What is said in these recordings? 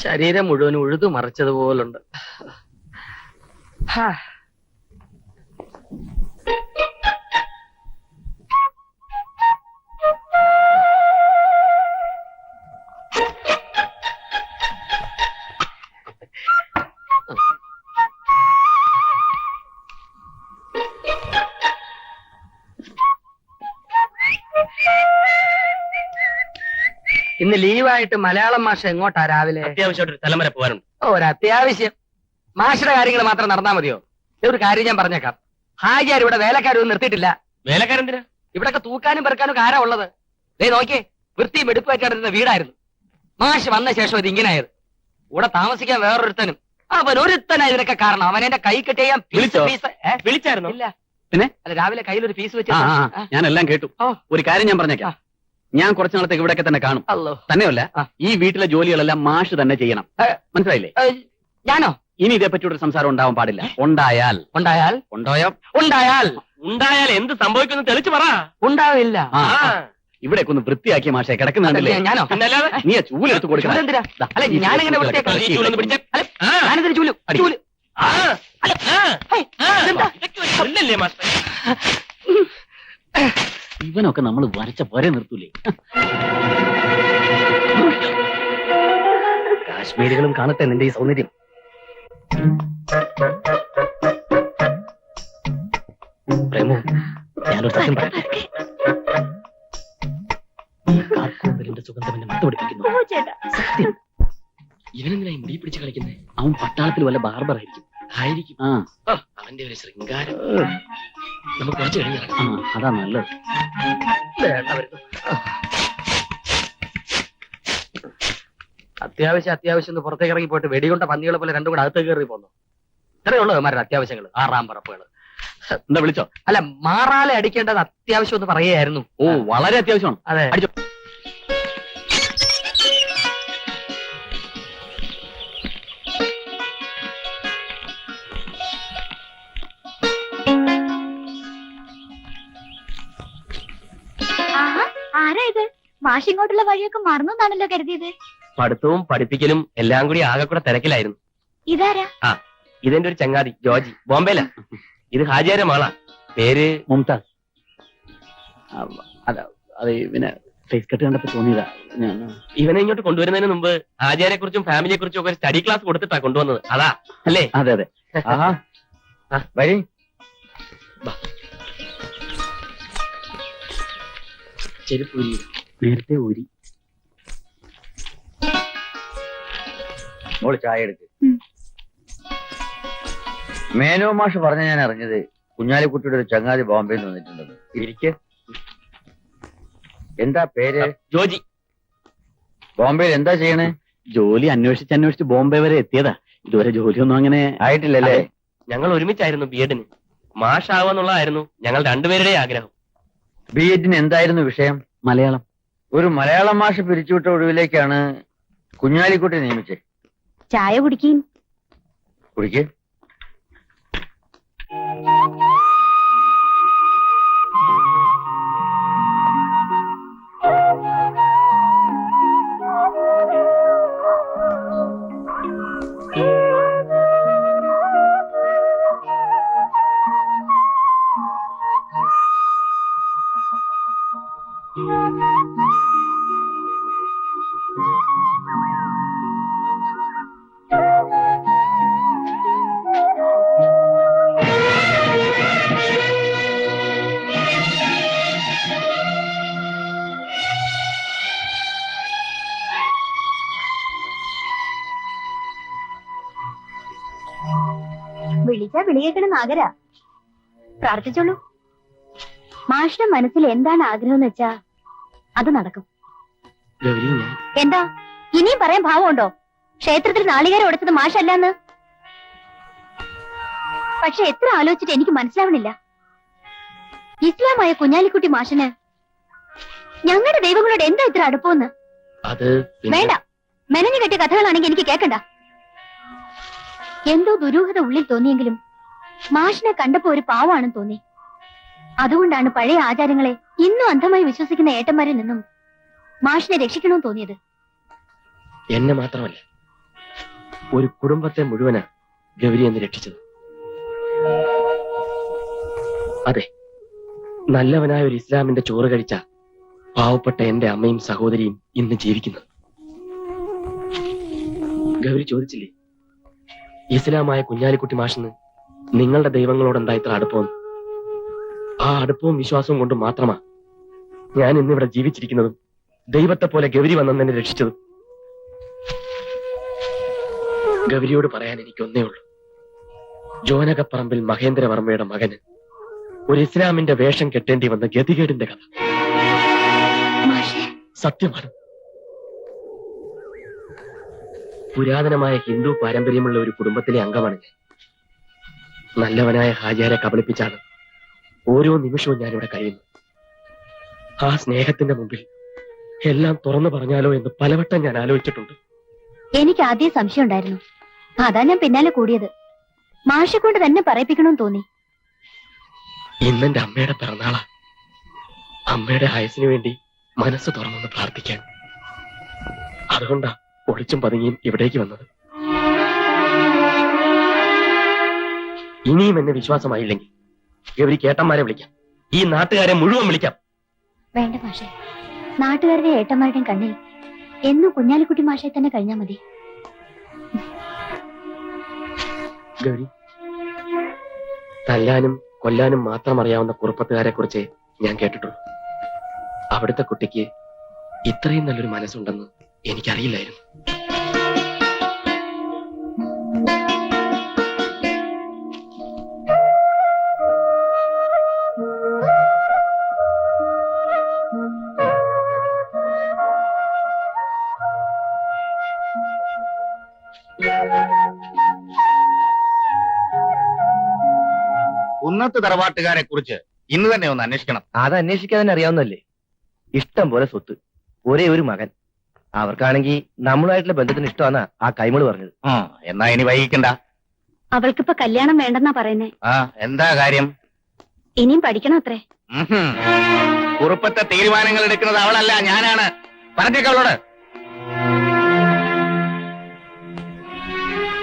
ശരീരം മുഴുവൻ ഉഴുതു മറിച്ചതുപോലുണ്ട്. ഇന്ന് ലീവായിട്ട് മലയാളം മാഷ എങ്ങോട്ടാ രാവിലെ? അത്യാവശ്യമായിട്ട് തലമര പോകാനുണ്ട്. ഒരത്യാവശ്യം. മാഷയുടെ കാര്യങ്ങൾ മാത്രം നടന്നാ മതിയോ? ഒരു കാര്യം ഞാൻ പറഞ്ഞേക്കാം. ഹാജിയാർ ഇവിടെ വേലക്കാരൊന്നും നിർത്തിയിട്ടില്ല. വേലക്കാരെന്തിനാ? ഇവിടൊക്കെ തൂക്കാനും പെറുക്കാനും ആരാ ഉള്ളത്? ദേ നോക്കിയേ, വൃത്തിയും എടുപ്പുമായിട്ടിരുന്ന വീടായിരുന്നു. മാഷ് വന്ന ശേഷം ഇത് ഇങ്ങനെയായത്. ഇവിടെ താമസിക്കാൻ വേറൊരുത്തനും. അവൻ ഒരുത്തനാ ഇതിനൊക്കെ കാരണം. അവൻ എന്റെ കൈ കെട്ടിയാൻ വിളിച്ചായിരുന്നു. ഇല്ല. പിന്നെ അല്ല, രാവിലെ കയ്യിൽ ഒരു പീസ് വെച്ച് ഞാനെല്ലാം കേട്ടു. ഒരു കാര്യം ഞാൻ പറഞ്ഞേക്കാം. ഞാൻ കുറച്ചു നാളത്തേക്ക് ഇവിടെയൊക്കെ തന്നെ കാണും. തന്നെയല്ല, ഈ വീട്ടിലെ ജോലികളെല്ലാം മാഷ് തന്നെ ചെയ്യണം. മനസ്സിലായില്ലേ? ഞാനോ? ഇനി ഇതേപ്പറ്റിയൊരു സംസാരം ഉണ്ടാവാൻ പാടില്ല. ഉണ്ടായാൽ എന്ത് സംഭവിക്കുന്നു തെളിച്ചു പറ. ഉണ്ടാവില്ല. ഇവിടേക്ക് ഒന്ന് വൃത്തിയാക്കിയ മാഷെ കിടക്കുന്നുണ്ടല്ലേ? ഞാനോ? നീ ആ ചൂലെടുത്ത് കൊടുക്കണം. അല്ല, ഞാനെങ്ങനെ ഇവനൊക്കെ നമ്മൾ വരച്ച പോരെ നിർത്തൂലേ? കാശ്മീരികളും കാണട്ടെ നിന്റെ ഈ സൗന്ദര്യം. പ്രേമോ, ഞാനൊരു സത്യം പറയട്ടെ. കാർക്കൂന്തലിന്റെ സുഗന്ധം എന്നെ മത്തുപിടിപ്പിക്കുന്നു. സത്യം. ഇവനെന്തിനായി മുടി പിടിച്ച് കളിക്കുന്നേ? അവൻ പട്ടാളത്തിൽ വല്ല ബാർബർ ആയിരിക്കും. അവന്റെ ഒരു ശൃംഗാരം. നമുക്ക് കുറച്ച് കഴിഞ്ഞ അതാ നല്ലത്. അത്യാവശ്യം ഒന്ന് പുറത്തേക്ക് ഇറങ്ങി പോയിട്ട് വെടികൊണ്ട പന്നികളെ പോലെ രണ്ടും കൂടെ അകത്തേക്ക് കയറി പോന്നു. ഇത്രയേ ഉള്ളൂ അവന്മാരുടെ അത്യാവശ്യങ്ങൾ. ആറാം പറപ്പുകൾ. എന്താ വിളിച്ചോ? അല്ല, മാറാലെ അടിക്കേണ്ടത് അത്യാവശ്യം ഒന്ന് പറയുകയായിരുന്നു. ഓ, വളരെ അത്യാവശ്യമാണ്. അതെ. അടിച്ചോ. ആരാ ഇത്? മാഷിങ്ങോട്ടുള്ള വഴിയൊക്കെ മറന്നാണല്ലോ കരുതിയത്. പഠിത്തവും പഠിപ്പിക്കലും എല്ലാം കൂടി ആകെ കൂടെ തിരക്കിലായിരുന്നു. ഇതാരാ? ഇതെന്റെ ഒരു ചങ്ങാതി ജോജി, ബോംബെയില. ഇത് ഹാജിയാരെ മാളാ. പേര് മുംതാസ്. അത് പിന്നെ ഫേസ് കട്ട് കണ്ടപ്പോ തോന്നിയതാ. ഇവനെ ഇങ്ങോട്ട് കൊണ്ടുവരുന്നതിന് മുമ്പ് ഹാജിയാരെ കുറിച്ചും ഫാമിലിയെ കുറിച്ചും ഒക്കെ ഒരു സ്റ്റഡി ക്ലാസ് കൊടുത്തിട്ടാ കൊണ്ടുവന്നത്. അതാ അല്ലേ? അതെ അതെ. വഴി ചെരുപ്പ് നേരത്തെ ഊരി. മോള് ചായ എടുക്ക്. മേനോ മാഷ് പറഞ്ഞ ഞാൻ അറിഞ്ഞത് കുഞ്ഞാലിക്കുട്ടിയുടെ ഒരു ചങ്ങാതി ബോംബെയിൽ നിന്ന് വന്നിട്ടുണ്ടെന്ന്. ഇരിക്കെ. എന്താ പേര്? ജോജി. ബോംബെയിൽ എന്താ ചെയ്യണേ? ജോലി അന്വേഷിച്ച് ബോംബെ വരെ എത്തിയതാ. ഇതുവരെ ജോലിയൊന്നും അങ്ങനെ ആയിട്ടില്ലല്ലേ? ഞങ്ങൾ ഒരുമിച്ചായിരുന്നു ബി.എഡിന്. മാഷാവാന്നുള്ളതായിരുന്നു ഞങ്ങൾ രണ്ടുപേരുടെ ആഗ്രഹം. ബി.എഡിന് എന്തായിരുന്നു വിഷയം? മലയാളം. ഒരു മലയാളം മാഷ് പിരിച്ചുവിട്ട ഒഴിവിലേക്കാണ് കുഞ്ഞാലിക്കുട്ടി നിയമിച്ചത്. ചായ കുടിക്കും. കുടിക്ക്. വിളിച്ചാ വിളിയേക്കണ നാഗര. പ്രാർത്ഥിച്ചോളൂ. മാഷിന്റെ മനസ്സിൽ എന്താണ് ആഗ്രഹം എന്ന് വെച്ചാ അത് നടക്കും. എന്താ ഇനിയും പറയാൻ ഭാവമുണ്ടോ? ക്ഷേത്രത്തിൽ നാളികേരം ഉടച്ചത് മാഷല്ലാന്ന്. പക്ഷെ എത്ര ആലോചിച്ചിട്ട് എനിക്ക് മനസ്സിലാവണില്ല. ഇസ്ലാമായ കുഞ്ഞാലിക്കുട്ടി മാഷിന് ഞങ്ങളുടെ ദൈവങ്ങളോട് എന്താ ഇത്ര അടുപ്പമെന്ന്. വേണ്ട, മെനഞ്ഞു കെട്ടിയ കഥകളാണെങ്കിൽ എനിക്ക് കേൾക്കണ്ട. എന്തോ ദുരൂഹത ഉള്ളിൽ തോന്നിയെങ്കിലും മാഷിനെ കണ്ടപ്പോ ഒരു പാവാണെന്ന് തോന്നി. അതുകൊണ്ടാണ് പഴയ ആചാരങ്ങളെ ഇന്നും അന്ധമായി വിശ്വസിക്കുന്ന ഏട്ടന്മാരിൽ നിന്നും മാഷിനെ രക്ഷിക്കണമെന്ന് തോന്നിയത്. എന്നെ മാത്രമല്ല, ഒരു കുടുംബത്തെ മുഴുവനാ ഗൗരി എന്ന് രക്ഷിച്ചത്. അതെ, നല്ലവനായ ഒരു ഇസ്ലാമിന്റെ ചോറ് കഴിച്ച പാവപ്പെട്ട എന്റെ അമ്മയും സഹോദരിയും ഇന്ന് ജീവിക്കുന്നു. ഗൗരി ചോദിച്ചില്ലേ, ഇസ്ലാമായ കുഞ്ഞാലിക്കുട്ടി മാഷിന് നിങ്ങളുടെ ദൈവങ്ങളോട് എന്താ ഇത്ര അടുപ്പം? ആ അടുപ്പവും വിശ്വാസവും കൊണ്ട് മാത്രമാ ഞാൻ ഇന്നിവിടെ ജീവിച്ചിരിക്കുന്നതും ദൈവത്തെ പോലെ ഗൗരി വന്നെന്നെ രക്ഷിച്ചതും. ഗൗരിയോട് പറയാൻ എനിക്കൊന്നേ ഉള്ളൂ, ജോനകപ്പറമ്പിൽ മഹേന്ദ്രവർമ്മയുടെ മകന് ഒരു ഇസ്ലാമിന്റെ വേഷം കെട്ടേണ്ടി വന്ന ഗതികേടിന്റെ കഥ സത്യമാണ്. പുരാതനമായ ഹിന്ദു പാരമ്പര്യമുള്ള ഒരു കുടുംബത്തിലെ അംഗമാണ് ഞാൻ. നല്ലവനായ ഹാജിയാരെ കബളിപ്പിച്ചാണ് ഓരോ നിമിഷവും ഞാനിവിടെ കഴിയുന്നു. ആ സ്നേഹത്തിന്റെ മുമ്പിൽ എല്ലാം തുറന്നു പറഞ്ഞാലോ എന്ന് പലവട്ടം ഞാൻ ആലോചിച്ചിട്ടുണ്ട്. എനിക്ക് ആദ്യം സംശയം ഉണ്ടായിരുന്നു, അതാ ഞാൻ പിന്നാലെ കൂടിയത്. മാഷെ കൊണ്ട് തന്നെ പറയിപ്പിക്കണമെന്ന് തോന്നി. ഇന്നെന്റെ അമ്മയുടെ പിറന്നാളാ. അമ്മയുടെ ആയുസിനു വേണ്ടി മനസ്സ് തുറന്നൊന്ന് പ്രാർത്ഥിക്കാൻ. അതുകൊണ്ടാ ഒളിച്ചും പതുങ്ങിയും ഇവിടേക്ക് വന്നത്. ഇനിയും എന്നെ വിശ്വാസമായില്ലെങ്കിൽ ഗൗരി ഏട്ടന്മാരെ വിളിക്കാം, ഈ നാട്ടുകാരെ മുഴുവൻ വിളിക്കാം. വേണ്ട മാഷെ, നാട്ടുകാരുടെ ഏട്ടന്മാരുടെയും കണ്ണിൽ എന്നും കുഞ്ഞാലിക്കുട്ടി മാഷെ തന്നെ കഴിഞ്ഞാൽ മതി. ഗൗരി, തല്ലാനും കൊല്ലാനും മാത്രം അറിയാവുന്ന കുറുപ്പത്തുകാരെ കുറിച്ച് ഞാൻ കേട്ടിട്ടുള്ളൂ. അവിടുത്തെ കുട്ടിക്ക് ഇത്രയും നല്ലൊരു മനസ്സുണ്ടെന്ന് എനിക്കറിയില്ലായിരുന്നു. കുന്നത്ത് തറവാട്ടുകാരെ കുറിച്ച് ഇന്ന് തന്നെ ഒന്ന് അന്വേഷിക്കണം. അത് അന്വേഷിക്കാൻ തന്നെ അറിയാവുന്നല്ലേ. ഇഷ്ടം പോലെ സ്വത്ത്, ഒരേ ഒരു മകൻ. അവർക്കാണെങ്കിൽ നമ്മളുമായിട്ടുള്ള ബന്ധത്തിന് ഇഷ്ടമാണ് ആ കൈമള് പറഞ്ഞത്. എന്നാ ഇനി വൈകിക്കണ്ട. അവൾക്കിപ്പോ കല്യാണം വേണ്ടെന്നാ പറയുന്നേ. എന്താ കാര്യം? ഇനിയും പഠിക്കണം അത്രേ. കുറുപ്പത്തെ തീരുമാനങ്ങൾ എടുക്കുന്നത് അവളല്ല, ഞാനാണ്. പറഞ്ഞേക്കവളോട്.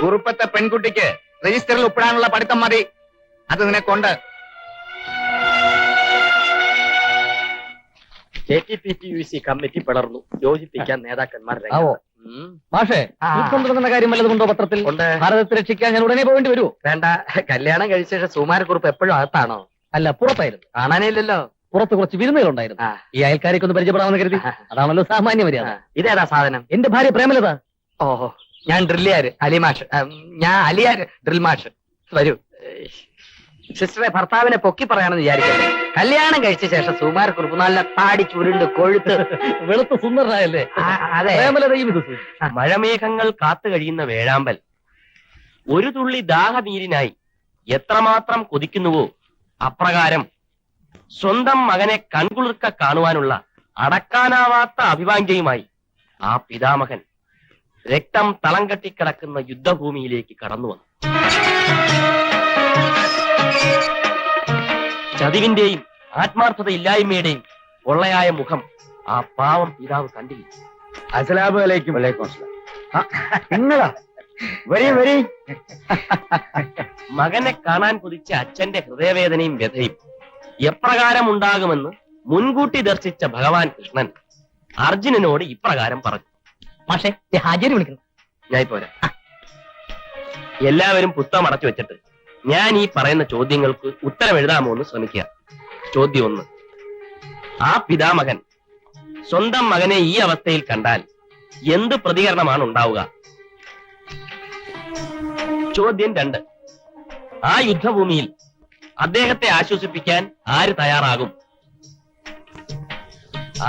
കുറുപ്പത്തെ പെൺകുട്ടിക്ക് രജിസ്റ്ററിൽ ഒപ്പിടാനുള്ള പഠിത്തം മതി. അത് നിനക്കൊണ്ട്. കമ്മിറ്റി പിളർന്നു, യോജിപ്പിക്കാൻ നേതാക്കന്മാർ മാഷേ, കൊണ്ടുവന്ന കാര്യം വല്ലതുകൊണ്ടോ പത്രത്തിൽ? ഭാരതത്തെ രക്ഷിക്കാൻ ഞാൻ ഉടനെ പോകേണ്ടി വരുമോ? വേണ്ട, കല്യാണം കഴിച്ച ശേഷം സുമാരക്കുറിപ്പ് എപ്പോഴും അകത്താണോ? അല്ല, പുറത്തായിരുന്നു. കാണാനേ ഇല്ലല്ലോ. പുറത്ത് കുറച്ച് വിരുന്നുകളുണ്ടായിരുന്നു. ഈ അയൽക്കാരേക്ക് ഒന്ന് പരിചയപ്പെടാമെന്ന് കരുതി. അതാണല്ലോ സാമാന്യ മര്യാദ. ഇതേതാ സാധനം? എന്റെ ഭാര്യ പ്രേമലത. ഓഹോ, ഞാൻ ഡ്രില്ലിയാര് അലിമാഷ്. ഞാൻ അലിയാര് ഡ്രിൽ മാഷ്. വരൂ. സിസ്റ്ററെ, ഭർത്താവിനെ പൊക്കി പറയാണെന്ന് വിചാരിക്കട്ടെ. കല്യാണം കഴിച്ച ശേഷം സുമാരക്കുറിപ്പ് നല്ല താടി ചുരുണ്ട് കൊഴുത്ത് വെളുത്ത സുന്ദരനായല്ലേ? അതെ. പ്രേമലതയും ഇത്. മഴമേഘങ്ങൾ കാത്തു കഴിയുന്ന വേഴാമ്പൽ ഒരു തുള്ളി ദാഹനീരിനായി എത്രമാത്രം കൊതിക്കുന്നുവോ അപ്രകാരം സ്വന്തം മകനെ കൺകുളിർക്ക കാണുവാനുള്ള അടക്കാനാവാത്ത അഭിവാഞ്ജയുമായി ആ പിതാമഹൻ രക്തം തളം കെട്ടിക്കിടക്കുന്ന യുദ്ധഭൂമിയിലേക്ക് കടന്നു വന്നു. ചതിവിന്റെയും ആത്മാർത്ഥതയില്ലായ്മയുടെയും പൊള്ളയായ മുഖം ആ പാവം പിതാവ് കണ്ടില്ല. അസ്സലാമു അലൈക്കും. നിങ്ങളാ? വരി വരി. മകനെ കാണാൻ കൊതിച്ച അച്ഛന്റെ ഹൃദയവേദനയും വ്യഥയും എപ്രകാരം ഉണ്ടാകുമെന്ന് മുൻകൂട്ടി ദർശിച്ച ഭഗവാൻ കൃഷ്ണൻ അർജുനനോട് ഇപ്രകാരം പറഞ്ഞു. മാഷെ, ഹാജിയെ വിളിക്കുന്നു. ഞാൻ പോരാ. എല്ലാവരും പുസ്തകം അടച്ചു വെച്ചിട്ട് ഞാൻ ഈ പറയുന്ന ചോദ്യങ്ങൾക്ക് ഉത്തരം എഴുതാമോ എന്ന് ശ്രമിക്കുക. ചോദ്യം 1. ആ പിതാമകൻ സ്വന്തം മകനെ ഈ അവസ്ഥയിൽ കണ്ടാൽ എന്ത് പ്രതികരണമാണ് ഉണ്ടാവുക? ചോദ്യം 2. ആ യുദ്ധഭൂമിയിൽ അദ്ദേഹത്തെ ആശ്വസിപ്പിക്കാൻ ആര് തയ്യാറാകും?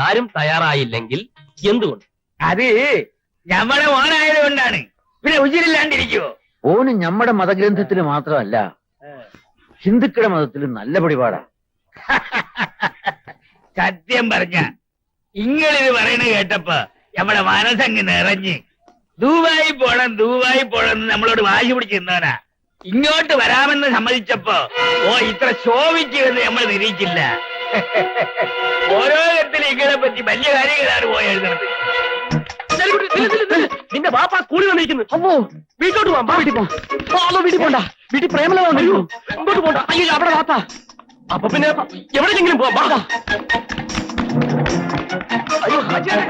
ആരും തയ്യാറായില്ലെങ്കിൽ എന്തുകൊണ്ട്? അത് ഞമ്മടെ മോനായത് കൊണ്ടാണ്. പിന്നെ ഉച്ചിരില്ലാണ്ടിരിക്കുവോ? ഓന് നമ്മുടെ മതഗ്രന്ഥത്തിൽ മാത്രമല്ല, ഹിന്ദുക്കളുടെ മതത്തിലും നല്ല പിടിപാടാ. സത്യം പറഞ്ഞ ഇങ്ങളിത് പറയണ കേട്ടപ്പോ നമ്മുടെ മനസ്സങ്ങ് നിറഞ്ഞ് ദുബായി പോണം നമ്മളോട് വാശി പിടിച്ചിരുന്നവനാ. ഇങ്ങോട്ട് വരാമെന്ന് സമ്മതിച്ചപ്പോ ഇത്ര ശോഭിക്കുമെന്ന് നമ്മൾ നിരീക്ഷിച്ചില്ല. ഓരോ ഘട്ടത്തിൽ ഇങ്ങളെ പറ്റി വലിയ കാര്യങ്ങളാണ് പോയി എഴുതുന്നത്. നിന്റെ ബാപ്പ സ്കൂളിൽ വന്നിരിക്കുന്നു. അപ്പോ വീട്ടിലോട്ട് പോവാം. വീട്ടിൽ പോ. അതോ വീട്ടിൽ പോണ്ട. വീട്ടിൽ പ്രേമല അയ്യോ, ഇങ്ങോട്ട് പോണ്ട. അയ്യോ, അവിടെ ബാപ്പ. അപ്പൊ പിന്നെ എവിടെയെങ്കിലും പോവാം. വാ. അയ്യോ, ഹാജിയാരെ.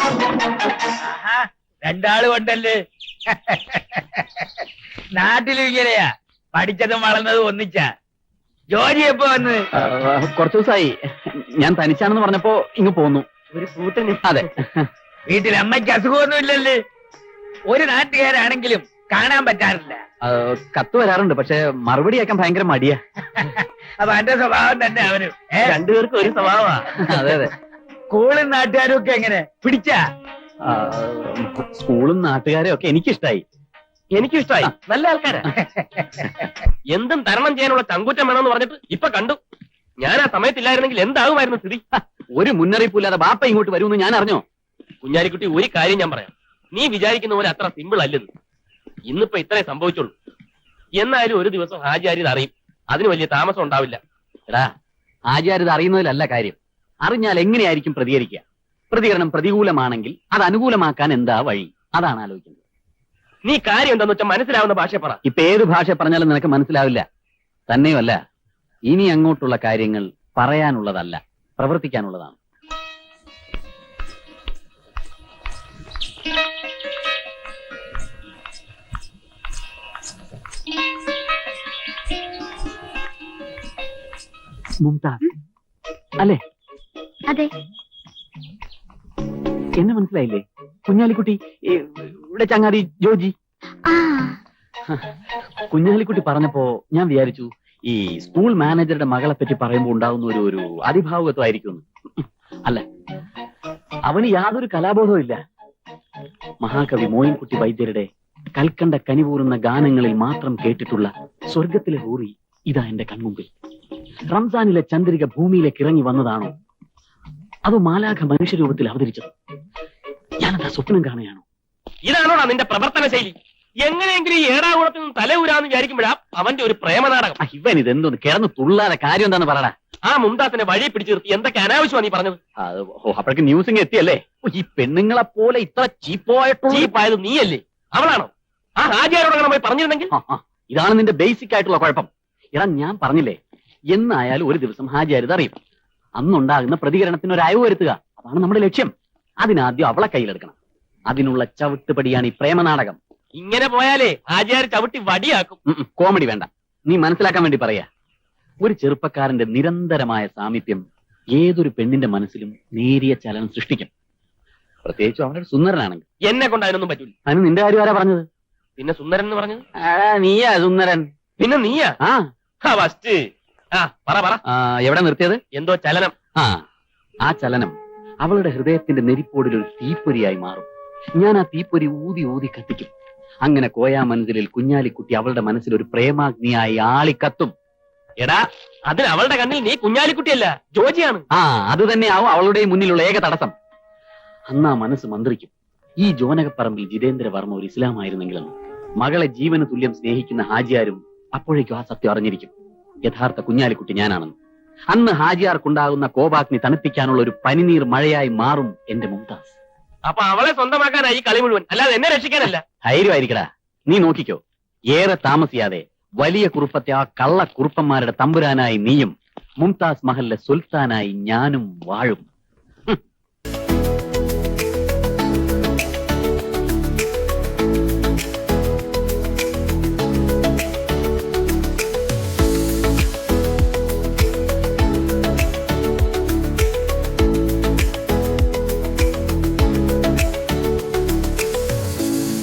രണ്ടാള് കൊണ്ടല്ലേ. നാട്ടിലും ഇങ്ങനെയാ, പഠിച്ചതും വളർന്നതും ഒന്നിച്ചാ. ജോലി എപ്പോ വന്ന്? കുറച്ചു ദിവസമായി. ഞാൻ തനിച്ചാണെന്ന് പറഞ്ഞപ്പോ ഇങ്ങ് പോന്നു. ഒരു കൂട്ടന്. അതെ. വീട്ടിൽ അമ്മയ്ക്ക് അസുഖമൊന്നും ഇല്ലല്ലേ? ഒരു നാട്ടുകാരാണെങ്കിലും കാണാൻ പറ്റാറില്ല. കത്ത് വരാറുണ്ട്, പക്ഷെ മറുപടി അയക്കാൻ ഭയങ്കര മടിയാ. അപ്പൊ എന്റെ സ്വഭാവം തന്നെ അവനും. രണ്ടുപേർക്കും ഒരു സ്വഭാവമാ. അതെ അതെ. സ്കൂളും നാട്ടുകാരും ഒക്കെ എങ്ങനെ പിടിച്ചാ? സ്കൂളും നാട്ടുകാരും ഒക്കെ എനിക്കിഷ്ടായി. എനിക്കും ഇഷ്ടമായി. നല്ല ആൾക്കാരാ. എന്തും തരണം ചെയ്യാനുള്ള ചങ്കൂറ്റം വേണമെന്ന് പറഞ്ഞിട്ട് ഇപ്പൊ കണ്ടു. ഞാൻ ആ സമയത്തില്ലായിരുന്നെങ്കിൽ എന്താകുമായിരുന്നു സ്ഥിതി? ഒരു മുന്നറിയിപ്പില്ലാതെ ബാപ്പ ഇങ്ങോട്ട് വരുമെന്ന് ഞാൻ അറിഞ്ഞോ? കുഞ്ഞാലിക്കുട്ടി, ഒരു കാര്യം ഞാൻ പറയാം. നീ വിചാരിക്കുന്ന പോലെ അത്ര സിമ്പിൾ അല്ലെന്ന്. ഇന്നിപ്പോ ഇത്രേ സംഭവിച്ചുള്ളൂ. എന്നാലും ഒരു ദിവസം ഹാജിയാരി ഇത് അറിയും. അതിന് വലിയ താമസം ഉണ്ടാവില്ല. എടാ, ആചാര്യത് അറിയുന്നതിലല്ല കാര്യം. അറിഞ്ഞാൽ എങ്ങനെയായിരിക്കും പ്രതികരിക്കുക? പ്രതികരണം പ്രതികൂലമാണെങ്കിൽ അത് അനുകൂലമാക്കാൻ എന്താ വഴി? അതാണ് ആലോചിക്കുന്നത്. നീ കാര്യം എന്താന്ന് വെച്ചാൽ മനസ്സിലാവുന്ന ഭാഷ പറ. ഇപ്പൊ ഏത് ഭാഷ പറഞ്ഞാലും നിനക്ക് മനസ്സിലാവില്ല. തന്നെയുമല്ല, ഇനി അങ്ങോട്ടുള്ള കാര്യങ്ങൾ പറയാനുള്ളതല്ല, പ്രവർത്തിക്കാനുള്ളതാണ്. മുംതാസ് അല്ലേ? അതെ. എന്നെ മനസ്സിലായില്ലേ? കുഞ്ഞാലിക്കുട്ടി, ഇവിടെ ചങ്ങാതി ജോജി. ആ, കുഞ്ഞാലിക്കുട്ടി പറഞ്ഞപ്പോ ഞാൻ വിചാരിച്ചു ഈ സ്കൂൾ മാനേജറുടെ മകളെ പറ്റി പറയുമ്പോൾ ഉണ്ടാകുന്ന ഒരു അതിഭാവുകത്വമായിരിക്കും. അല്ല, അവന് യാതൊരു കലാബോധവും ഇല്ല. മഹാകവി മോയിൻകുട്ടി വൈദ്യരുടെ കൽക്കണ്ട കനിവൂറുന്ന ഗാനങ്ങളിൽ മാത്രം കേട്ടിട്ടുള്ള സ്വർഗത്തിലെ ഹൂറി ഇതാ എന്റെ കൺമുമ്പിൽ. റംസാനിലെ ചന്ദ്രിക ഭൂമിയിലേക്ക് ഇറങ്ങി വന്നതാണോ, അതോ മാലാഖ മനുഷ്യരൂപത്തിൽ അവതരിച്ചത്? ഞാനെന്താ സ്വപ്നം കാണുകയാണോ? ഇതാണോടാ നിന്റെ പ്രവർത്തന ശൈലി? എങ്ങനെയെങ്കിലും ഈ ഏടാകുളത്തിൽ നിന്ന് തല ഊരാന്ന് വിചാരിക്കുമ്പോഴാ അവന്റെ ഒരു പ്രേമനാടകം. ഇവൻ ഇതെന്തോന്ന് കിടന്ന് തുള്ളാതെ കാര്യം എന്താന്ന് പറയടാ. ആ മുംതാസിനെ വഴി പിടിച്ചു നിർത്തി എന്തൊക്കെ അനാവശ്യമാണ് നീ പറഞ്ഞത്? അപ്പോഴേക്ക് ന്യൂസ് ഇങ്ങ് എത്തിയല്ലേ? ഈ പെണ്ണുങ്ങളെ പോലെ ഇത്ര ചീപ്പായിട്ടുള്ള ചീപ്പായത് നീയല്ലേ? അവളാണോ? ആ ഹാജിയാരോട് പോയി പറഞ്ഞിരുന്നെങ്കിൽ. ഇതാണ് നിന്റെ ബേസിക് ആയിട്ടുള്ള കുഴപ്പം. എടാ, ഞാൻ പറഞ്ഞില്ലേ, എന്നായാലും ഒരു ദിവസം ഹാജിയാരിത് അറിയും. അന്നുണ്ടാകുന്ന പ്രതികരണത്തിന് ഒരു അയവ് വരുത്തുക, അതാണ് നമ്മുടെ ലക്ഷ്യം. അതിനാദ്യം അവളെ കയ്യിലെടുക്കണം. അതിനുള്ള ചവിട്ടുപടിയാണ് ഈ പ്രേമനാടകം. ഇങ്ങനെ പോയാലേ ഹാജിയാർ ചവിട്ടി വടിയാക്കും. കോമഡി വേണ്ട, നീ മനസ്സിലാക്കാൻ വേണ്ടി പറയാ. ഒരു ചെറുപ്പക്കാരന്റെ നിരന്തരമായ സാമീപ്യം ഏതൊരു പെണ്ണിന്റെ മനസ്സിലും നേരിയ ചലനം സൃഷ്ടിക്കും. പ്രത്യേകിച്ചും അവനൊരു സുന്ദരനാണെങ്കിൽ. എന്നെ കൊണ്ട് അതിനൊന്നും പറ്റൂല. അതിന് നിന്റെ കാര്യം ആരാ പറഞ്ഞത്? പിന്നെ സുന്ദരൻ എന്ന് പറഞ്ഞത്? നീയാ സുന്ദരൻ. പിന്നെ നീയാ? ഫസ്റ്റ്. പറ. എവിടെ നിർത്തിയത്? എന്തോ ചലനം. ആ ചലനം അവളുടെ ഹൃദയത്തിന്റെ നെരിപ്പോടിൽ ഒരു തീപ്പൊരിയായി മാറും. ഞാൻ ആ തീപ്പൊരി ഊതി ഊതി കത്തിക്കും. അങ്ങനെ കോയാമൻസിലിൽ കുഞ്ഞാലിക്കുട്ടി അവളുടെ മനസ്സിൽ ഒരു പ്രേമാഗ്നിയായി ആളിക്കത്തും. എടാ, അതിന് അവളുടെ കണ്ണിൽ നീ കുഞ്ഞാലിക്കുട്ടിയല്ല, ജോജിയാണ്. അത് തന്നെയാവും അവളുടെ മുന്നിലുള്ള ഏക തടസ്സം. അന്ന് ആ മനസ്സ് മന്ത്രിക്കും, ഈ ജോനകപ്പറമ്പിൽ ജിതേന്ദ്രവർമ്മ ഒരു ഇസ്ലാമായിരുന്നെങ്കിലെന്ന്. മകളെ ജീവന് തുല്യം സ്നേഹിക്കുന്ന ഹാജിയാരും അപ്പോഴേക്കും ആ സത്യം അറിഞ്ഞിരിക്കും. യഥാർത്ഥ കുഞ്ഞാലിക്കുട്ടി ഞാനാണെന്ന്. അന്ന് ഹാജിയാർക്കുണ്ടാകുന്ന കോപാഗ്നി തണുപ്പിക്കാനുള്ള ഒരു പനിനീർ മഴയായി മാറും എന്റെ മുംതാസ്. അപ്പൊ അവളെ സ്വന്തമാക്കാനായി കളി മുഴുവൻ, അല്ലാതെ എന്നെ രക്ഷിക്കാനല്ല. ധൈര്യമായിരിക്കടാ, നീ നോക്കിക്കോ. ഏറെ താമസിയാതെ വലിയ കുറുപ്പത്തെ ആ കള്ള കുറുപ്പന്മാരുടെ തമ്പുരാനായി നീയും മുംതാസ് മഹലിലെ സുൽത്താനായി ഞാനും വാഴും.